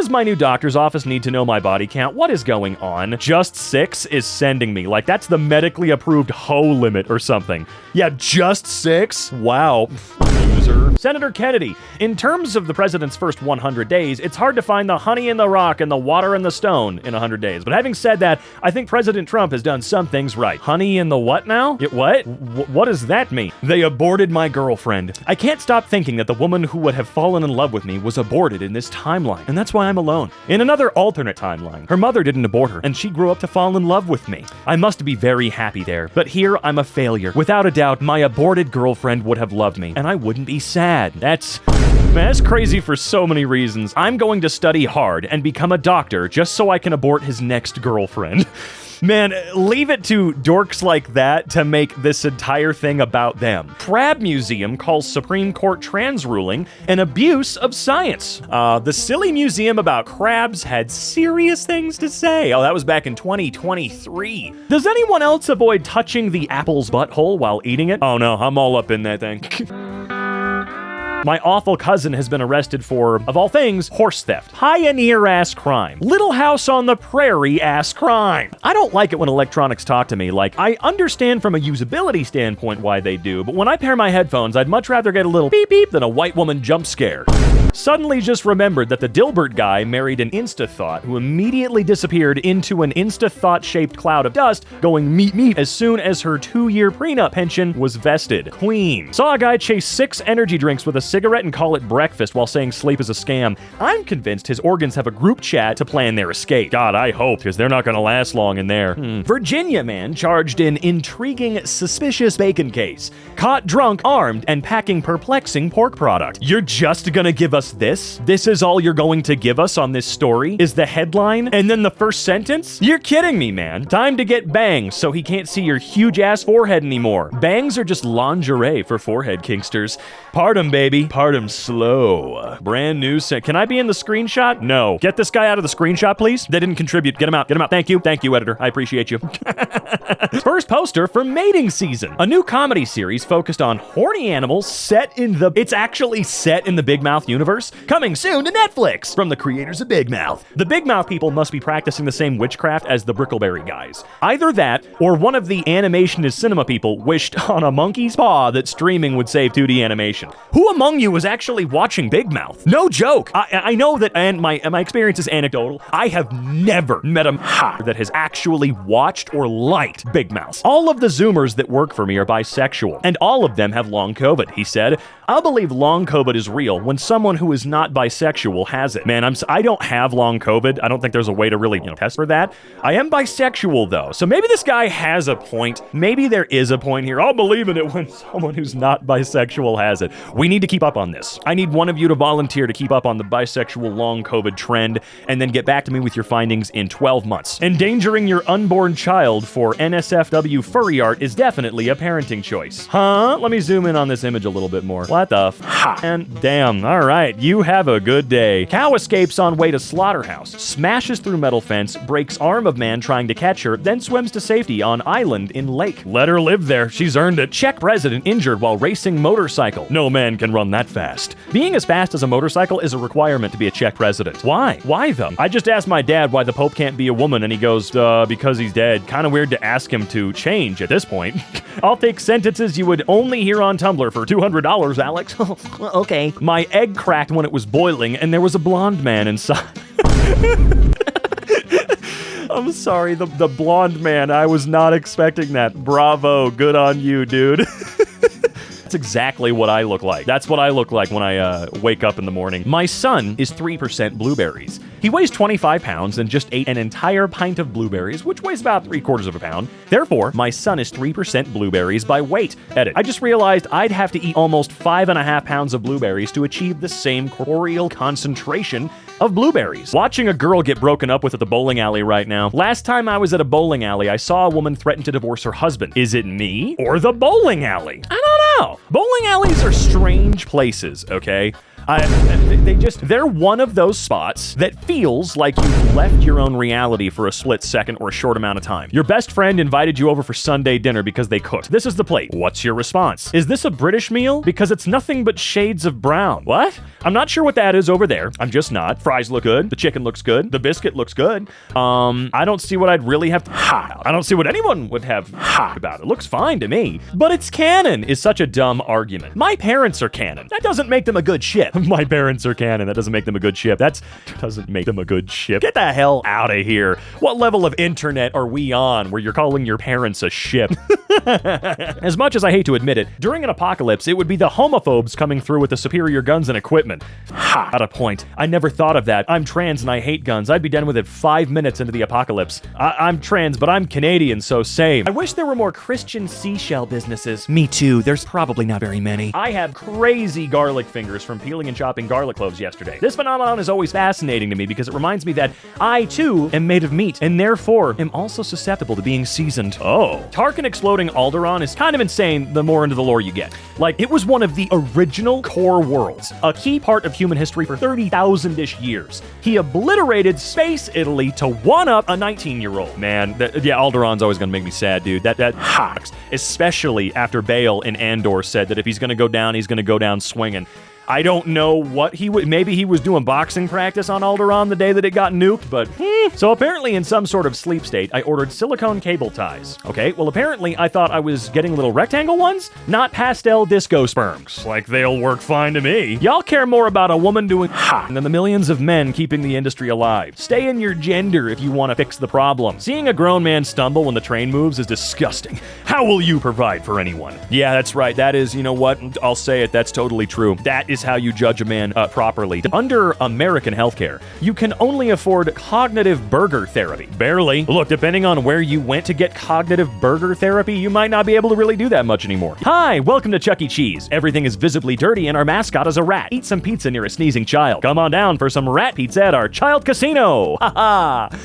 does my new doctor's office need to know my body count? What is going on? Just 6 is sending me. Like, that's the medically approved hoe limit or something. Yeah, just 6? Wow. Loser. Senator Kennedy, in terms of the president's first 100 days, it's hard to find the honey in the rock and the water in the stone in 100 days. But having said that, I think President Trump has done some things right. Honey in the what now? What? What does that mean? They aborted my girlfriend. I can't stop thinking that the woman who would have fallen in love with me was aborted in this timeline, and that's why I'm alone. In another alternate timeline, her mother didn't abort her, and she grew up to fall in love with me. I must be very happy there, but here I'm a failure. Without a doubt, my aborted girlfriend would have loved me, and I wouldn't be sad. That's crazy for so many reasons. I'm going to study hard and become a doctor just so I can abort his next girlfriend. Man, leave it to dorks like that to make this entire thing about them. Crab Museum calls Supreme Court trans ruling an abuse of science. The silly museum about crabs had serious things to say. Oh, that was back in 2023. Does anyone else avoid touching the apple's butthole while eating it? Oh no, I'm all up in that thing. My awful cousin has been arrested for, of all things, horse theft. Pioneer-ass crime. Little House on the Prairie-ass crime. I don't like it when electronics talk to me. Like, I understand from a usability standpoint why they do, but when I pair my headphones, I'd much rather get a little beep beep than a white woman jump scare. Suddenly just remembered that the Dilbert guy married an Insta-thought who immediately disappeared into an Insta-thought-shaped cloud of dust, going meet meet as soon as her 2-year prenup pension was vested. Queen. Saw a guy chase 6 energy drinks with a cigarette and call it breakfast while saying sleep is a scam. I'm convinced his organs have a group chat to plan their escape. God, I hope, because they're not going to last long in there. Virginia man charged in intriguing suspicious bacon case. Caught drunk, armed, and packing perplexing pork product. You're just gonna give us this? This is all you're going to give us on this story? Is the headline? And then the first sentence? You're kidding me, man. Time to get bangs so he can't see your huge ass forehead anymore. Bangs are just lingerie for forehead kinksters. Part 'em, baby. Part 'em slow. Brand new Can I be in the screenshot? No. Get this guy out of the screenshot, please. They didn't contribute. Get him out. Get him out. Thank you. Thank you, editor. I appreciate you. First poster for mating season. A new comedy series focused on horny animals it's actually set in the Big Mouth universe. Coming soon to Netflix from the creators of Big Mouth. The Big Mouth people must be practicing the same witchcraft as the Brickleberry guys. Either that, or one of the animation is cinema people wished on a monkey's paw that streaming would save 2D animation. Who among you is actually watching Big Mouth? No joke. I know that, and my experience is anecdotal. I have never met a that has actually watched or liked Big Mouth. All of the Zoomers that work for me are bisexual, and all of them have long COVID, he said. I'll believe long COVID is real when someone who is not bisexual has it. Man, I don't have long COVID. I don't think there's a way to really, test for that. I am bisexual though, so maybe this guy has a point. Maybe there is a point here. I'll believe in it when someone who's not bisexual has it. We need to keep up on this. I need one of you to volunteer to keep up on the bisexual long COVID trend, and then get back to me with your findings in 12 months. Endangering your unborn child for NSFW furry art is definitely a parenting choice. Huh? Let me zoom in on this image a little bit more. What the f? And damn, all right, you have a good day. Cow escapes on way to slaughterhouse, smashes through metal fence, breaks arm of man trying to catch her, then swims to safety on island in lake. Let her live there, she's earned it. Czech president injured while racing motorcycle. No man can run that fast. Being as fast as a motorcycle is a requirement to be a Czech president. Why? Why though? I just asked my dad why the Pope can't be a woman, and he goes, because he's dead. Kind of weird to ask him to change at this point. I'll take sentences you would only hear on Tumblr for $200, Alex. Okay. My egg cracked when it was boiling, and there was a blonde man inside. I'm sorry, the blonde man. I was not expecting that. Bravo. Good on you, dude. That's exactly what I look like. That's what I look like when I wake up in the morning. My son is 3% blueberries. He weighs 25 pounds and just ate an entire pint of blueberries, which weighs about 3/4 of a pound. Therefore, my son is 3% blueberries by weight. Edit. I just realized I'd have to eat almost 5.5 pounds of blueberries to achieve the same corporeal concentration of blueberries. Watching a girl get broken up with at the bowling alley right now. Last time I was at a bowling alley, I saw a woman threaten to divorce her husband. Is it me or the bowling alley? I don't know. Bowling alleys are strange places, okay? They're one of those spots that feels like you've left your own reality for a split second or a short amount of time. Your best friend invited you over for Sunday dinner because they cooked. This is the plate. What's your response? Is this a British meal? Because it's nothing but shades of brown. What? I'm not sure what that is over there. I'm just not. Fries look good. The chicken looks good. The biscuit looks good. I don't see what I'd really have to I don't see what anyone would have about it. It looks fine to me. But it's canon is such a dumb argument. My parents are canon. That doesn't make them a good ship. My parents are canon. That doesn't make them a good ship. That doesn't make them a good ship. Get the hell out of here. What level of internet are we on where you're calling your parents a ship? As much as I hate to admit it, during an apocalypse, it would be the homophobes coming through with the superior guns and equipment. At a point. I never thought of that. I'm trans and I hate guns. I'd be done with it 5 minutes into the apocalypse. I'm trans, but I'm Canadian, so same. I wish there were more Christian seashell businesses. Me too. There's probably not very many. I have crazy garlic fingers from peeling and chopping garlic cloves yesterday. This phenomenon is always fascinating to me because it reminds me that I too am made of meat and therefore am also susceptible to being seasoned. Oh. Tarkin exploding Alderaan is kind of insane the more into the lore you get. Like, it was one of the original core worlds, a key part of human history for 30,000-ish years. He obliterated Space Italy to one-up a 19-year-old. Man, Alderaan's always gonna make me sad, dude. That hacks. Especially after Bale in Andor said that if he's gonna go down, he's gonna go down swinging. I don't know what he would. Maybe he was doing boxing practice on Alderaan the day that it got nuked, but So apparently in some sort of sleep state, I ordered silicone cable ties. Okay, well apparently I thought I was getting little rectangle ones, not pastel disco sperms. Like they'll work fine to me. Y'all care more about a woman doing than the millions of men keeping the industry alive. Stay in your gender if you want to fix the problem. Seeing a grown man stumble when the train moves is disgusting. How will you provide for anyone? Yeah, that's right. That is, you know what? I'll say it. That's totally true. That is how you judge a man properly. Under American healthcare, you can only afford cognitive burger therapy. Barely. Look, depending on where you went to get cognitive burger therapy, you might not be able to really do that much anymore. Hi, welcome to Chuck E. Cheese. Everything is visibly dirty and our mascot is a rat. Eat some pizza near a sneezing child. Come on down for some rat pizza at our child casino. Ha ha.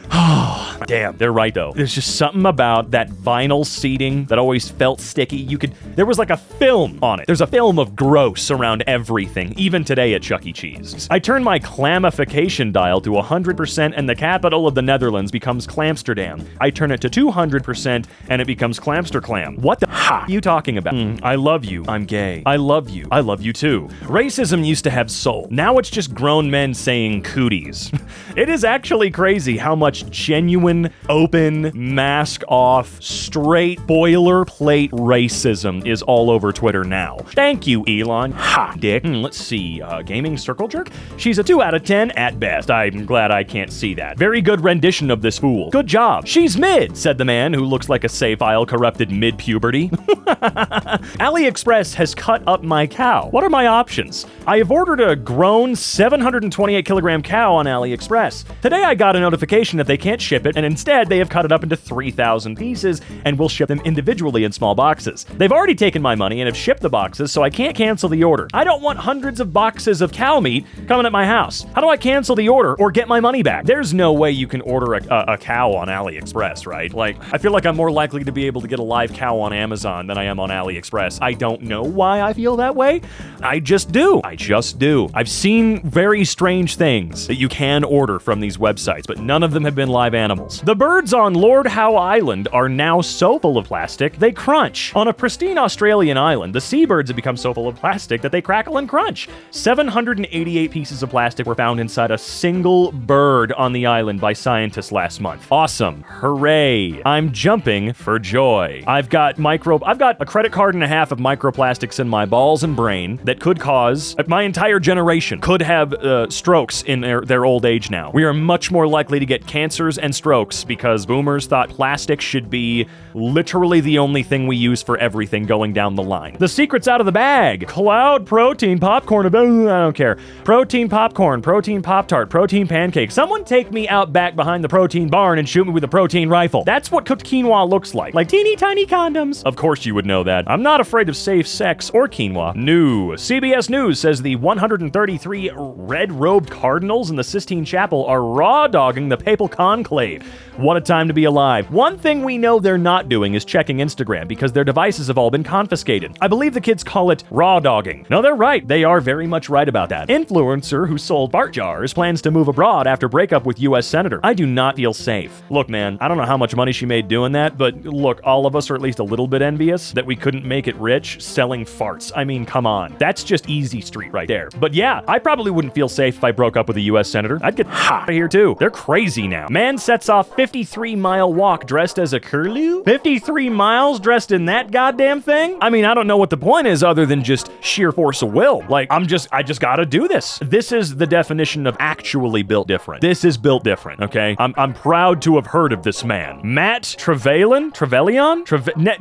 Oh, damn, they're right though. There's just something about that vinyl seating that always felt sticky. There was like a film on it. There's a film of gross around everything, even today at Chuck E. Cheese. I turn my clamification dial to 100% and the capital of the Netherlands becomes Clamsterdam. I turn it to 200% and it becomes Clamsterclam. What the are you talking about? I love you. I'm gay. I love you. I love you too. Racism used to have soul. Now it's just grown men saying cooties. It is actually crazy how much genuine, open, mask off, straight boilerplate racism is all over Twitter now. Thank you, Elon. Ha, dick. Let's see. Gaming Circle Jerk? She's a 2 out of 10 at best. I'm glad I can't see that. Very good rendition of this fool. Good job. She's mid, said the man who looks like a save file corrupted mid-puberty. AliExpress has cut up my cow. What are my options? I have ordered a grown 728 kilogram cow on AliExpress. Today I got a notification that they can't ship it, and instead they have cut it up into 3,000 pieces and will ship them individually in small boxes. They've already taken my money and have shipped the boxes, so I can't cancel the order. I don't want hundreds of boxes of cow meat coming at my house. How do I cancel the order or get my money back? There's no way you can order a cow on AliExpress, right? Like, I feel like I'm more likely to be able to get a live cow on Amazon than I am on AliExpress. I don't know why I feel that way. I just do. I've seen very strange things that you can order from these websites, but none of them have been live animals. The birds on Lord Howe Island are now so full of plastic, they crunch. On a pristine Australian island, the seabirds have become so full of plastic that they crackle and crunch. 788 pieces of plastic were found inside a single bird on the island by scientists last month. Awesome. Hooray. I'm jumping for joy. I've got a credit card and a half of microplastics in my balls and brain that could cause, my entire generation could have strokes in their old age now. We are much more likely to get cancers and strokes because boomers thought plastic should be literally the only thing we use for everything going down the line. The secret's out of the bag. Cloud protein popcorn. I don't care. Protein popcorn, protein Pop-Tart, protein pancake. Someone take me out back behind the protein barn and shoot me with a protein rifle. That's what cooked quinoa looks like. Like teeny tiny condoms. Of course course you would know that. I'm not afraid of safe sex or quinoa. New. CBS News says the 133 red-robed cardinals in the Sistine Chapel are raw-dogging the papal conclave. What a time to be alive. One thing we know they're not doing is checking Instagram because their devices have all been confiscated. I believe the kids call it raw-dogging. No, they're right. They are very much right about that. Influencer who sold fart jars plans to move abroad after breakup with U.S. Senator. I do not feel safe. Look, man, I don't know how much money she made doing that, but look, all of us are at least a little bit envious that we couldn't make it rich selling farts. I mean, come on. That's just easy street right there. But yeah, I probably wouldn't feel safe if I broke up with a U.S. Senator. I'd get out of here too. They're crazy now. Man sets off 53-mile walk dressed as a curlew? 53 miles dressed in that goddamn thing? I mean, I don't know what the point is other than just sheer force of will. Like, I just gotta do this. This is the definition of actually built different. This is built different, okay? I'm proud to have heard of this man. Matt Trevelyan?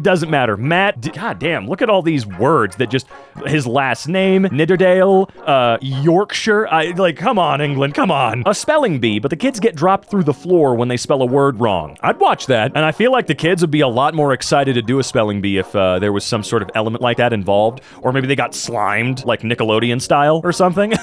Doesn't matter. Matt, god damn, look at all these words that just, his last name, Nidderdale, Yorkshire. Come on, England, come on. A spelling bee, but the kids get dropped through the floor when they spell a word wrong. I'd watch that, and I feel like the kids would be a lot more excited to do a spelling bee if there was some sort of element like that involved, or maybe they got slimed, like Nickelodeon style or something.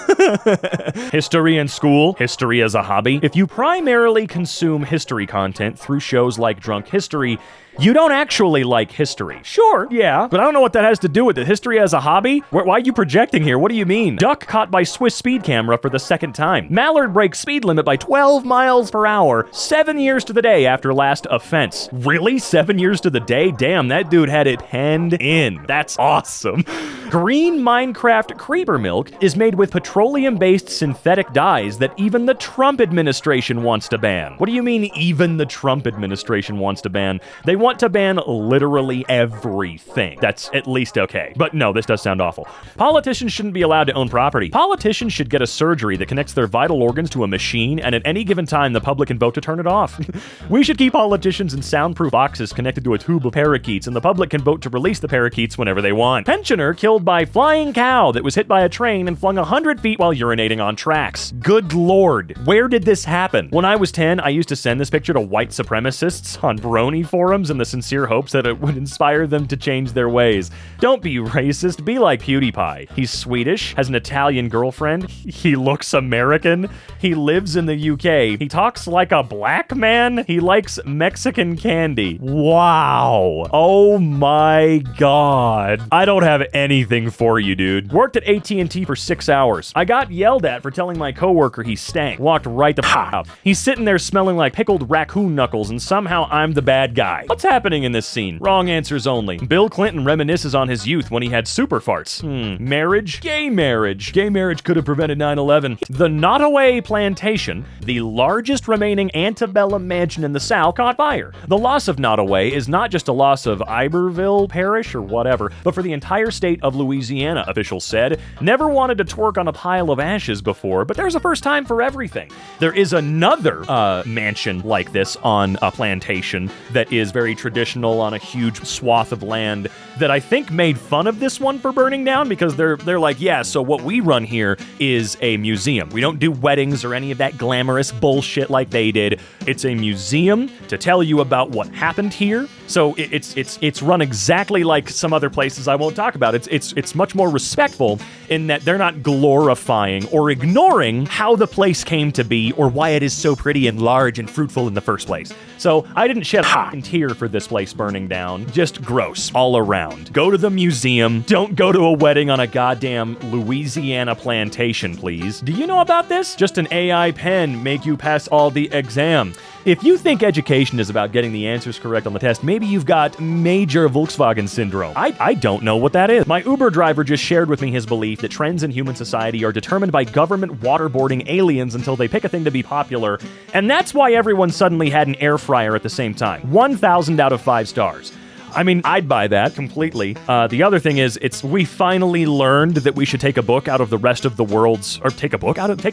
History in school, history as a hobby. If you primarily consume history content through shows like Drunk History, you don't actually like history. Sure, yeah, but I don't know what that has to do with it. History as a hobby? Why are you projecting here? What do you mean? Duck caught by Swiss speed camera for the second time. Mallard breaks speed limit by 12 miles per hour, 7 years to the day after last offense. Really? 7 years to the day? Damn, that dude had it penned in. That's awesome. Green Minecraft creeper milk is made with petroleum-based synthetic dyes that even the Trump administration wants to ban. What do you mean even the Trump administration wants to ban? They want to ban literally everything. That's at least okay. But no, this does sound awful. Politicians shouldn't be allowed to own property. Politicians should get a surgery that connects their vital organs to a machine, and at any given time, the public can vote to turn it off. We should keep politicians in soundproof boxes connected to a tube of parakeets, and the public can vote to release the parakeets whenever they want. Pensioner killed by flying cow that was hit by a train and flung 100 feet while urinating on tracks. Good lord. Where did this happen? When I was 10, I used to send this picture to white supremacists on brony forums in the sincere hopes that it would inspire them to change their ways. Don't be racist, be like PewDiePie. He's Swedish, has an Italian girlfriend, he looks American, he lives in the UK, he talks like a black man, he likes Mexican candy. Wow. Oh my god. I don't have anything for you, dude. Worked at AT&T for 6 hours. I got yelled at for telling my coworker he stank. Walked right the f out. He's sitting there smelling like pickled raccoon knuckles, and somehow I'm the bad guy. What's happening in this scene? Wrong answers only. Bill Clinton reminisces on his youth when he had super farts. Marriage? Gay marriage. Gay marriage could have prevented 9/11. The Nottoway Plantation, the largest remaining antebellum mansion in the South, caught fire. The loss of Nottoway is not just a loss of Iberville Parish or whatever, but for the entire state of Louisiana, officials said. Never wanted to twerk on a pile of ashes before, but there's a first time for everything. There is another mansion like this on a plantation that is very traditional on a huge swath of land that I think made fun of this one for burning down because they're like, yeah, so what we run here is a museum. We don't do weddings or any of that glamorous bullshit like they did. It's a museum to tell you about what happened here. So it's run exactly like some other places I won't talk about. It's much more respectful in that they're not glorifying or ignoring how the place came to be or why it is so pretty and large and fruitful in the first place. So I didn't shed a tear for this place burning down. Just gross all around. Go to the museum. Don't go to a wedding on a goddamn Louisiana plantation, please. Do you know about this? Just an AI pen make you pass all the exam. If you think education is about getting the answers correct on the test, maybe you've got major Volkswagen syndrome. I don't know what that is. My Uber driver just shared with me his belief that trends in human society are determined by government waterboarding aliens until they pick a thing to be popular, and that's why everyone suddenly had an air fryer at the same time. 1,000 out of 5 stars. I mean, I'd buy that completely. The other thing is, we finally learned that we should take a book out of the rest of the world's, or take a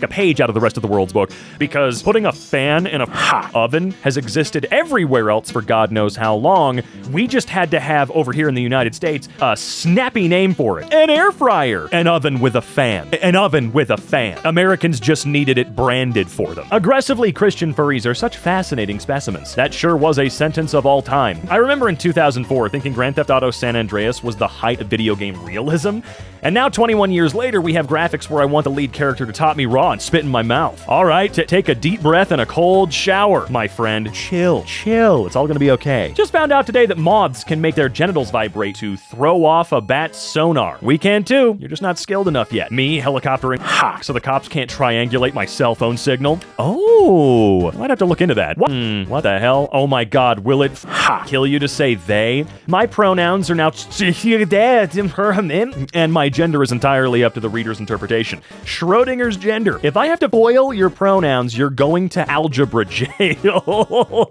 page out of the rest of the world's book, because putting a fan in a oven has existed everywhere else for God knows how long. We just had to have, over here in the United States, a snappy name for it. An air fryer. An oven with a fan. An oven with a fan. Americans just needed it branded for them. Aggressively Christian furries are such fascinating specimens. That sure was a sentence of all time. I remember in 2005, 2004, thinking Grand Theft Auto San Andreas was the height of video game realism. And now 21 years later, we have graphics where I want the lead character to top me raw and spit in my mouth. All right, take a deep breath and a cold shower, my friend. Chill. It's all gonna be okay. Just found out today that moths can make their genitals vibrate to throw off a bat's sonar. We can too. You're just not skilled enough yet. Me helicoptering so the cops can't triangulate my cell phone signal. Oh, I might have to look into that. What the hell? Oh my god, will it kill you to say they? My pronouns are now and my gender is entirely up to the reader's interpretation. Schrodinger's gender. If I have to foil your pronouns, you're going to algebra jail.